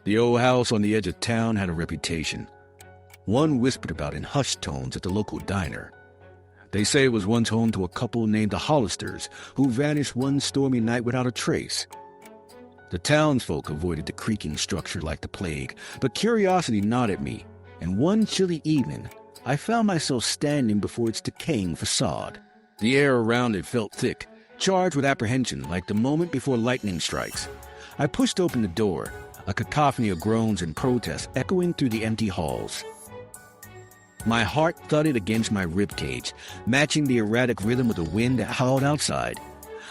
The old house on the edge of town had a reputation. One whispered about in hushed tones at the local diner. They say it was once home to a couple named the Hollisters, who vanished one stormy night without a trace. The townsfolk avoided the creaking structure like the plague, but curiosity gnawed at me, and one chilly evening, I found myself standing before its decaying facade. The air around it felt thick, charged with apprehension like the moment before lightning strikes. I pushed open the door, a cacophony of groans and protests echoing through the empty halls. My heart thudded against my ribcage, matching the erratic rhythm of the wind that howled outside.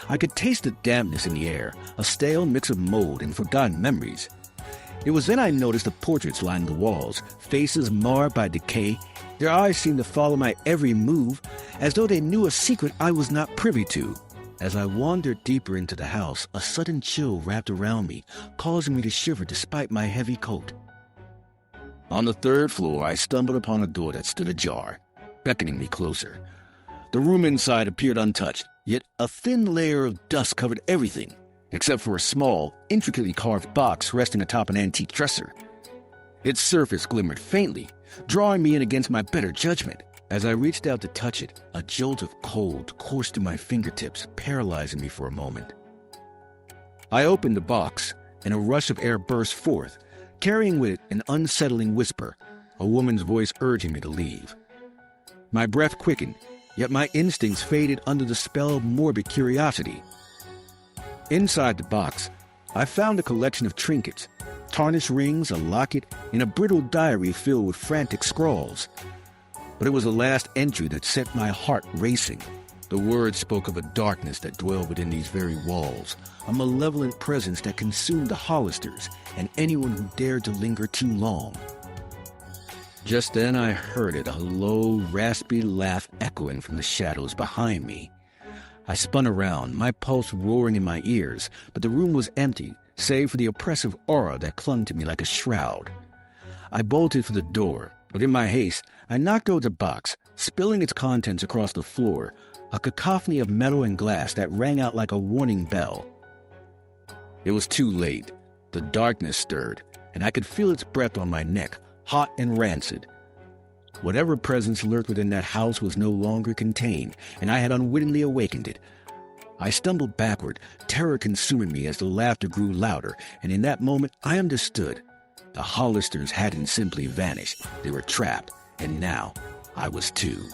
I could taste the dampness in the air, a stale mix of mold and forgotten memories. It was then I noticed the portraits lining the walls, faces marred by decay. Their eyes seemed to follow my every move, as though they knew a secret I was not privy to. As I wandered deeper into the house, a sudden chill wrapped around me, causing me to shiver despite my heavy coat. On the third floor, I stumbled upon a door that stood ajar, beckoning me closer. The room inside appeared untouched, yet a thin layer of dust covered everything, except for a small, intricately carved box resting atop an antique dresser. Its surface glimmered faintly, drawing me in against my better judgment. As I reached out to touch it, a jolt of cold coursed through my fingertips, paralyzing me for a moment. I opened the box, and a rush of air burst forth, carrying with it an unsettling whisper, a woman's voice urging me to leave. My breath quickened, yet my instincts faded under the spell of morbid curiosity. Inside the box, I found a collection of trinkets, tarnished rings, a locket, and a brittle diary filled with frantic scrawls. But it was the last entry that set my heart racing. The words spoke of a darkness that dwelled within these very walls, a malevolent presence that consumed the Hollisters and anyone who dared to linger too long. Just then I heard it, a low, raspy laugh echoing from the shadows behind me. I spun around, my pulse roaring in my ears, but the room was empty, save for the oppressive aura that clung to me like a shroud. I bolted for the door, but in my haste, I knocked over the box, spilling its contents across the floor, a cacophony of metal and glass that rang out like a warning bell. It was too late. The darkness stirred, and I could feel its breath on my neck, hot and rancid. Whatever presence lurked within that house was no longer contained, and I had unwittingly awakened it. I stumbled backward, terror consuming me as the laughter grew louder, and in that moment I understood. The Hollisters hadn't simply vanished. They were trapped, and now I was too.